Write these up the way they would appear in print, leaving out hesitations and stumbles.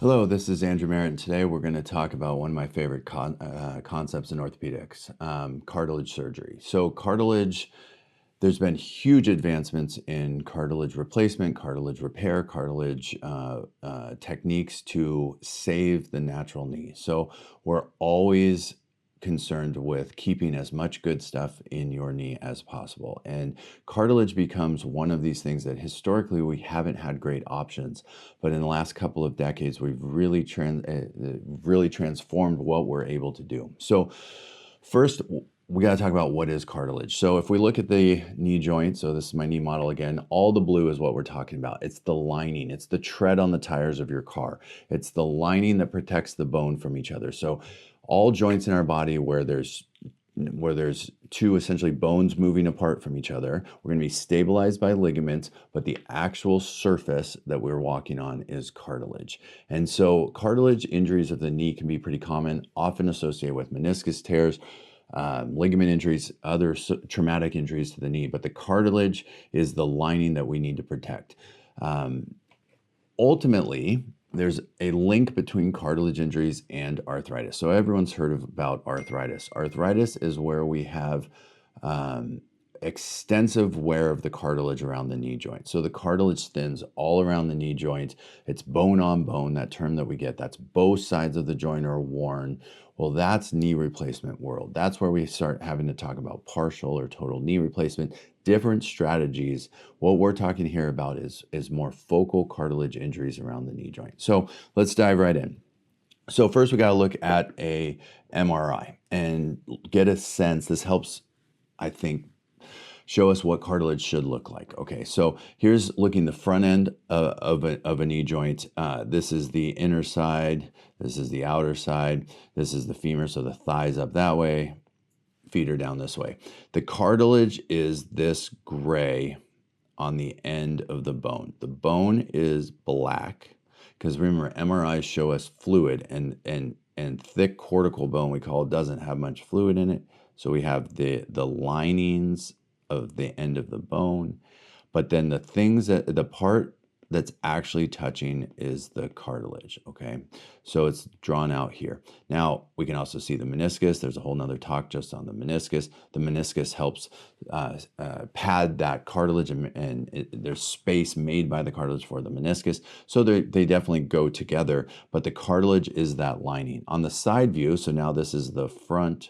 Hello, this is Andrew Merritt, and today we're going to talk about one of my favorite concepts in orthopedics, cartilage surgery. So cartilage, there's been huge advancements in cartilage replacement, cartilage repair, cartilage techniques to save the natural knee. So we're always concerned with keeping as much good stuff in your knee as possible. And cartilage becomes one of these things that historically we haven't had great options. But in the last couple of decades, we've really transformed what we're able to do. So first, we got to talk about what is cartilage. So if we look at the knee joint, so this is my knee model again, all the blue is what we're talking about. It's the lining. It's the tread on the tires of your car. It's the lining that protects the bone from each other. So all joints in our body where there's two essentially bones moving apart from each other, we're going to be stabilized by ligaments, but the actual surface that we're walking on is cartilage. And so cartilage injuries of the knee can be pretty common, often associated with meniscus tears, ligament injuries, other traumatic injuries to the knee, but the cartilage is the lining that we need to protect. Ultimately, there's a link between cartilage injuries and arthritis. So everyone's heard about arthritis. Arthritis is where we have extensive wear of the cartilage around the knee joint. So the cartilage thins all around the knee joint. It's bone on bone, that term that we get. That's both sides of the joint are worn. Well, that's knee replacement world. That's where we start having to talk about partial or total knee replacement, different strategies. What we're talking here about is more focal cartilage injuries around the knee joint. So let's dive right in. So first we got to look at a MRI and get a sense. This helps, I think, show us what cartilage should look like. Okay, so here's looking the front end of a knee joint. This is the inner side. This is the outer side. This is the femur, so the thighs up that way, feet are down this way. The cartilage is this gray on the end of the bone. The bone is black because remember, MRIs show us fluid and thick cortical bone, we call it, doesn't have much fluid in it. So we have the linings of the end of the bone, but then the part that's actually touching is the cartilage. Okay, so it's drawn out here. Now we can also see the meniscus. There's a whole nother talk just on the meniscus. The meniscus helps pad that cartilage, and there's space made by the cartilage for the meniscus, so they definitely go together, but the cartilage is that lining. On the side view, so now this is the front,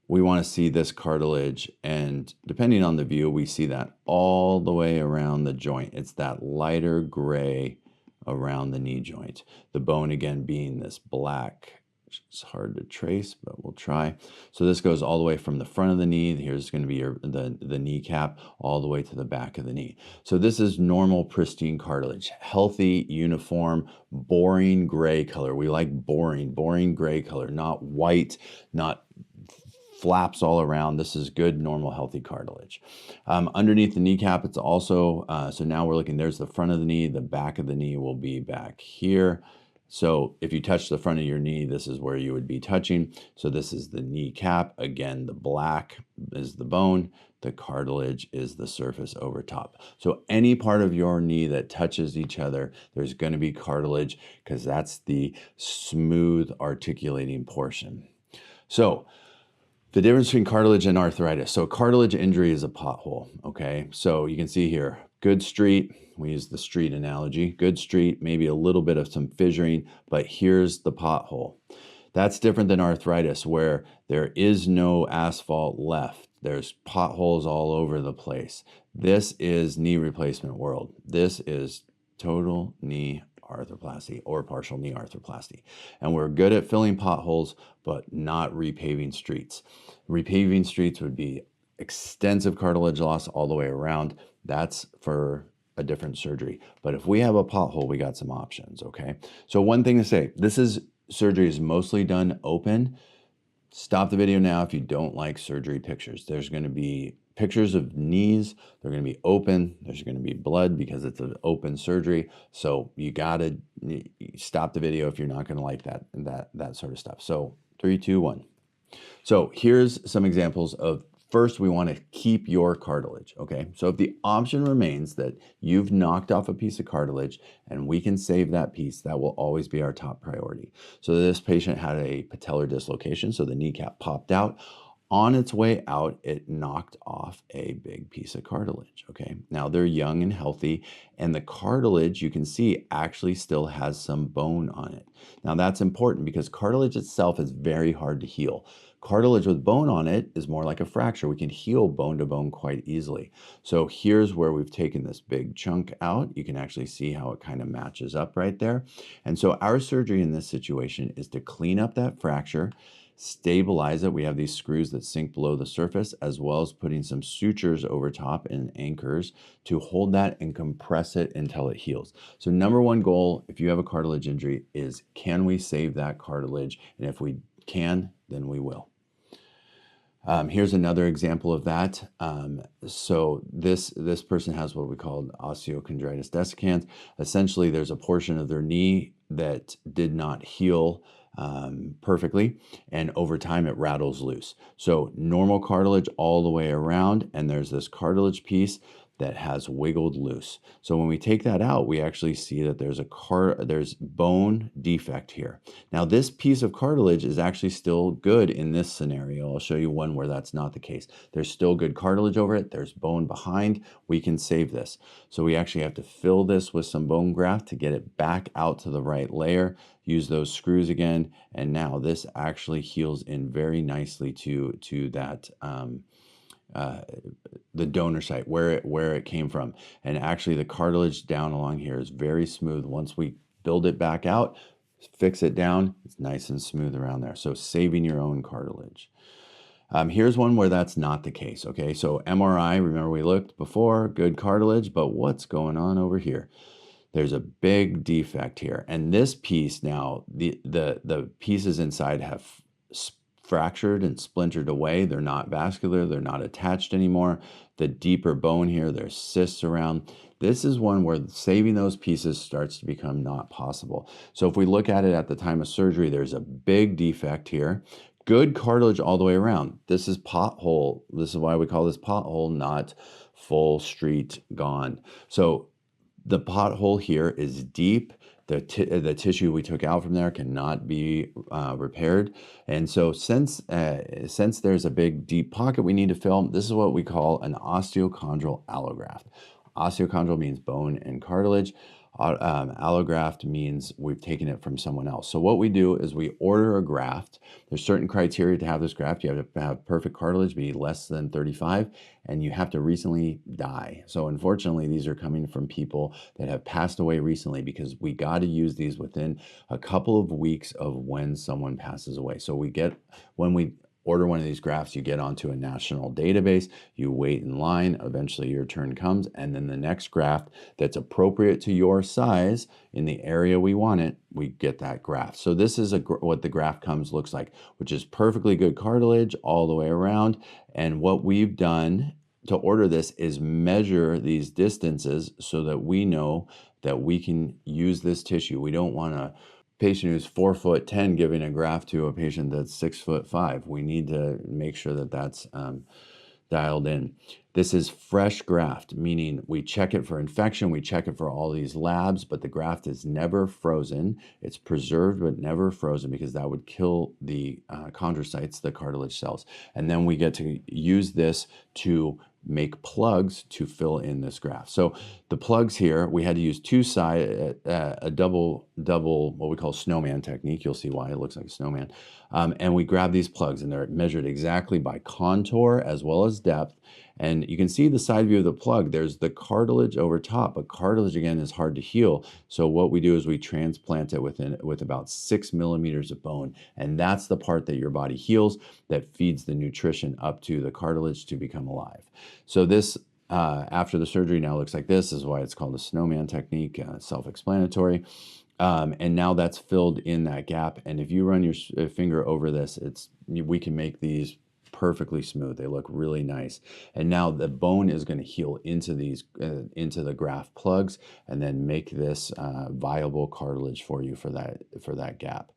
we want to see this cartilage, and depending on the view, we see that all the way around the joint. It's that lighter gray around the knee joint. The bone, again, being this black. It's hard to trace, but we'll try. So this goes all the way from the front of the knee. Here's going to be the kneecap, all the way to the back of the knee. So this is normal, pristine cartilage. Healthy, uniform, boring gray color. We like boring gray color, not white, not flaps all around. This is good, normal, healthy cartilage. Underneath the kneecap, it's also, so now we're looking, there's the front of the knee, the back of the knee will be back here. So if you touch the front of your knee, this is where you would be touching. So this is the kneecap. Again, the black is the bone, the cartilage is the surface over top. So any part of your knee that touches each other, there's going to be cartilage because that's the smooth articulating portion. So the difference between cartilage and arthritis. So cartilage injury is a pothole, okay? So you can see here, good street, we use the street analogy, good street, maybe a little bit of some fissuring, but here's the pothole. That's different than arthritis where there is no asphalt left. There's potholes all over the place. This is knee replacement world. This is total knee arthroplasty or partial knee arthroplasty. And we're good at filling potholes, but not repaving streets. Repaving streets would be extensive cartilage loss all the way around. That's for a different surgery. But if we have a pothole, we got some options, okay? So one thing to say, surgery is mostly done open. Stop the video now if you don't like surgery pictures. There's going to be pictures of knees. They're going to be open. There's going to be blood because it's an open surgery. So you got to stop the video if you're not going to like that sort of stuff. So 3, 2, 1. So here's some examples of first we want to keep your cartilage, okay? So if the option remains that you've knocked off a piece of cartilage and we can save that piece, that will always be our top priority. So this patient had a patellar dislocation, so the kneecap popped out. On its way out, it knocked off a big piece of cartilage, okay? Now they're young and healthy, and the cartilage, you can see, actually still has some bone on it. Now that's important because cartilage itself is very hard to heal. Cartilage with bone on it is more like a fracture. We can heal bone to bone quite easily. So here's where we've taken this big chunk out. You can actually see how it kind of matches up right there. And so our surgery in this situation is to clean up that fracture, stabilize it. We have these screws that sink below the surface, as well as putting some sutures over top and anchors to hold that and compress it until it heals. So number one goal, if you have a cartilage injury, is can we save that cartilage? And if we can, then we will. Here's another example of that. So this person has what we call osteochondritis dissecans. Essentially, there's a portion of their knee that did not heal perfectly, and over time it rattles loose. So normal cartilage all the way around, and there's this cartilage piece that has wiggled loose. So when we take that out, we actually see that there's bone defect here. Now this piece of cartilage is actually still good in this scenario. I'll show you one where that's not the case. There's still good cartilage over it. There's bone behind. We can save this. So we actually have to fill this with some bone graft to get it back out to the right layer. Use those screws again, and now this actually heals in very nicely to that the donor site where it came from. And actually the cartilage down along here is very smooth. Once we build it back out, fix it down, it's nice and smooth around there. So saving your own cartilage. Here's one where that's not the case, okay? So MRI, remember we looked before, good cartilage, but what's going on over here? There's a big defect here. And this piece now, the pieces inside have fractured and splintered away. They're not vascular. They're not attached anymore. The deeper bone here, there's cysts around. This is one where saving those pieces starts to become not possible. So if we look at it at the time of surgery, there's a big defect here. Good cartilage all the way around. This is pothole. This is why we call this pothole, not full street gone. So the pothole here is deep. The tissue we took out from there cannot be repaired. And so since there's a big deep pocket we need to fill, this is what we call an osteochondral allograft. Osteochondral means bone and cartilage. Allograft means we've taken it from someone else. So what we do is we order a graft. There's certain criteria to have this graft. You have to have perfect cartilage, be less than 35, and you have to recently die. So unfortunately, these are coming from people that have passed away recently, because we got to use these within a couple of weeks of when someone passes away. So when we order one of these grafts, you get onto a national database, you wait in line, eventually your turn comes, and then the next graft that's appropriate to your size in the area we want it, we get that graft. So this is what the graft looks like, which is perfectly good cartilage all the way around. And what we've done to order this is measure these distances so that we know that we can use this tissue. We don't want to patient who's 4'10" giving a graft to a patient that's 6'5". We need to make sure that that's dialed in. This is fresh graft, meaning we check it for infection, we check it for all these labs, but the graft is never frozen. It's preserved but never frozen, because that would kill the chondrocytes, the cartilage cells. And then we get to use this to make plugs to fill in this graft. So the plugs here, we had to use a double, what we call snowman technique. You'll see why it looks like a snowman. And we grab these plugs, and they're measured exactly by contour as well as depth. And you can see the side view of the plug. There's the cartilage over top, but cartilage, again, is hard to heal. So what we do is we transplant it with about 6 millimeters of bone. And that's the part that your body heals, that feeds the nutrition up to the cartilage to become alive. So this, after the surgery, now looks like this. Is why it's called the snowman technique, self-explanatory. And now that's filled in that gap. And if you run your finger over this, we can make these perfectly smooth. They look really nice. And now the bone is going to heal into these into the graft plugs, and then make this viable cartilage for you for that gap.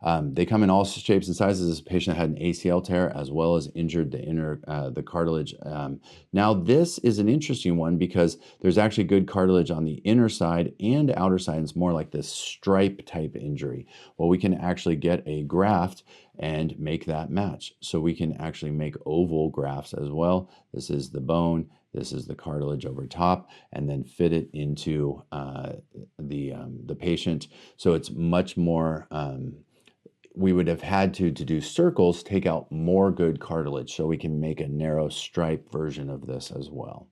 They come in all shapes and sizes. This patient had an ACL tear as well as injured the cartilage. Now this is an interesting one because there's actually good cartilage on the inner side and outer side. It's more like this stripe type injury. Well, we can actually get a graft and make that match. So we can actually make oval grafts as well. This is the bone, this is the cartilage over top, and then fit it into the patient. So it's much more, we would have had to do circles, take out more good cartilage, so we can make a narrow stripe version of this as well.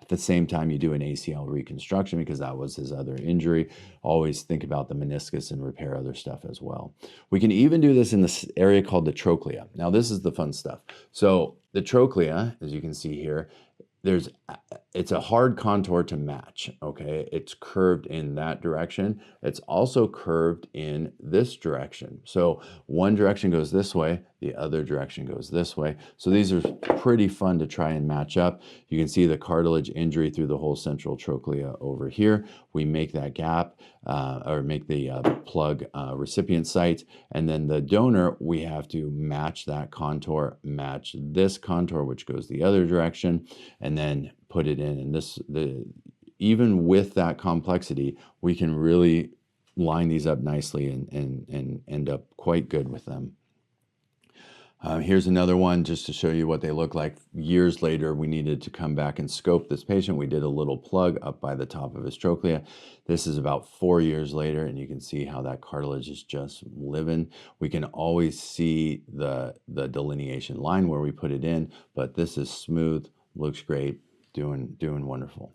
At the same time, you do an ACL reconstruction because that was his other injury. Always think about the meniscus and repair other stuff as well. We can even do this in this area called the trochlea. Now, this is the fun stuff. So the trochlea, as you can see here, it's a hard contour to match, okay? It's curved in that direction. It's also curved in this direction. So one direction goes this way, the other direction goes this way. So these are pretty fun to try and match up. You can see the cartilage injury through the whole central trochlea over here. We make that gap or make the plug recipient site, and then the donor, we have to match that contour, match this contour, which goes the other direction, and then put it in. And even with that complexity, we can really line these up nicely and end up quite good with them. Here's another one just to show you what they look like. Years later, we needed to come back and scope this patient. We did a little plug up by the top of his trochlea. This is about 4 years later, and you can see how that cartilage is just living. We can always see the delineation line where we put it in, but this is smooth, looks great, doing wonderful.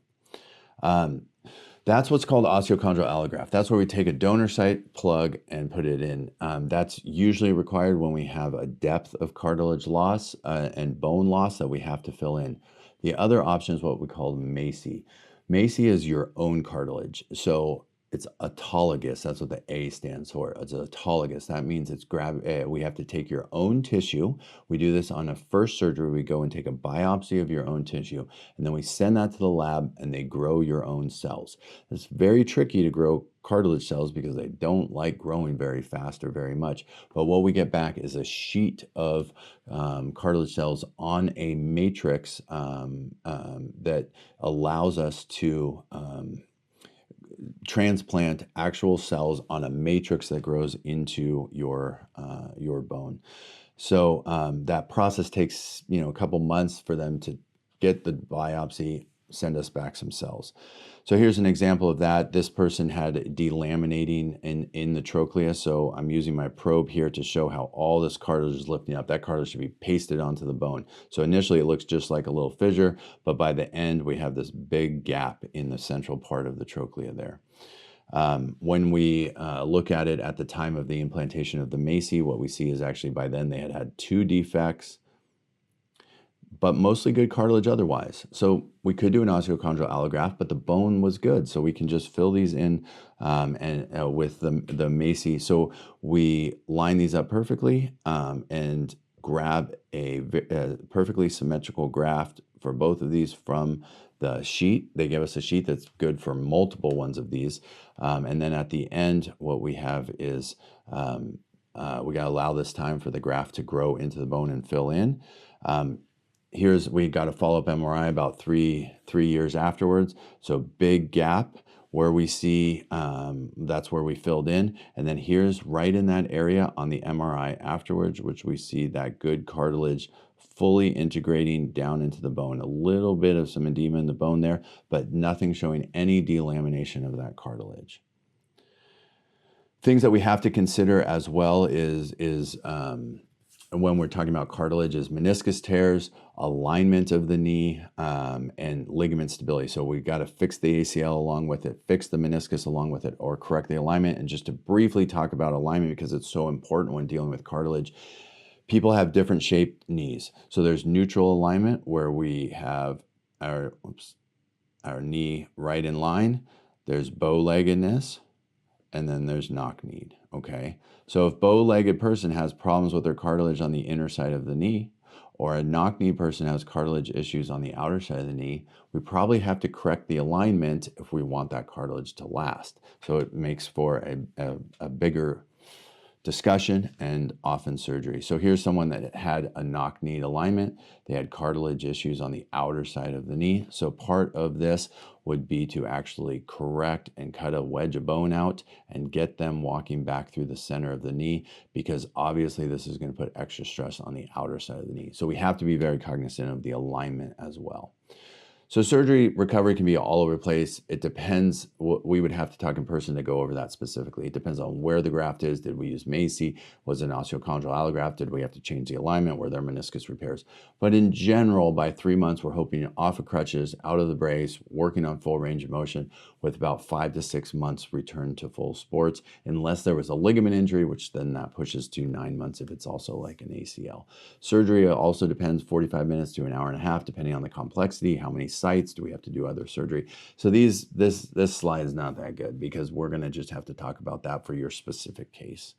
That's what's called osteochondral allograft. That's where we take a donor site, plug, and put it in. That's usually required when we have a depth of cartilage loss and bone loss that we have to fill in. The other option is what we call MACI. MACI is your own cartilage. So it's autologous. That's what the A stands for. It's autologous. That means it's we have to take your own tissue. We do this on a first surgery. We go and take a biopsy of your own tissue, and then we send that to the lab, and they grow your own cells. It's very tricky to grow cartilage cells because they don't like growing very fast or very much. But what we get back is a sheet of cartilage cells on a matrix that allows us to transplant actual cells on a matrix that grows into your bone. So that process takes a couple months for them to get the biopsy, send us back some cells. So here's an example of that. This person had delaminating in the trochlea. So I'm using my probe here to show how all this cartilage is lifting up. That cartilage should be pasted onto the bone. So initially it looks just like a little fissure, but by the end we have this big gap in the central part of the trochlea there. When we look at it at the time of the implantation of the MACI, what we see is actually by then they had 2 defects, but mostly good cartilage otherwise. So we could do an osteochondral allograft, but the bone was good. So we can just fill these in with the MACI. So we line these up perfectly and grab a perfectly symmetrical graft for both of these from the sheet. They give us a sheet that's good for multiple ones of these. And then at the end, what we have is we got to allow this time for the graft to grow into the bone and fill in. We got a follow-up MRI about three years afterwards. So big gap where we see that's where we filled in. And then here's right in that area on the MRI afterwards, which we see that good cartilage fully integrating down into the bone. A little bit of some edema in the bone there, but nothing showing any delamination of that cartilage. Things that we have to consider as well is when we're talking about cartilage is meniscus tears, alignment of the knee, and ligament stability. So we've got to fix the ACL along with it, fix the meniscus along with it, or correct the alignment. And just to briefly talk about alignment, because it's so important when dealing with cartilage, people have different shaped knees. So there's neutral alignment where we have our knee right in line. There's bow-leggedness, and then there's knock-kneed, okay? So if bow-legged person has problems with their cartilage on the inner side of the knee, or a knock-knee person has cartilage issues on the outer side of the knee, we probably have to correct the alignment if we want that cartilage to last. So it makes for a bigger discussion and often surgery. So here's someone that had a knock knee alignment. They had cartilage issues on the outer side of the knee. So part of this would be to actually correct and cut a wedge of bone out and get them walking back through the center of the knee, because obviously this is going to put extra stress on the outer side of the knee. So we have to be very cognizant of the alignment as well. So surgery recovery can be all over the place. It depends. We would have to talk in person to go over that specifically. It depends on where the graft is. Did we use MACI? Was it an osteochondral allograft? Did we have to change the alignment? Were there meniscus repairs? But in general, by 3 months, we're hoping off of crutches, out of the brace, working on full range of motion, with about 5 to 6 months return to full sports, unless there was a ligament injury, which then that pushes to 9 months if it's also like an ACL. Surgery also depends, 45 minutes to an hour and a half, depending on the complexity, how many sites, do we have to do other surgery? So this slide is not that good, because we're going to just have to talk about that for your specific case.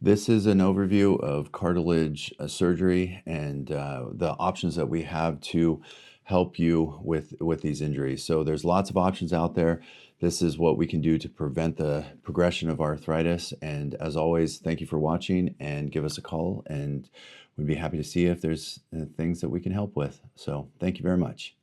This is an overview of cartilage surgery and the options that we have to help you with these injuries. So there's lots of options out there. This is what we can do to prevent the progression of arthritis. And as always, thank you for watching, and give us a call, and we'd be happy to see if there's things that we can help with. So thank you very much.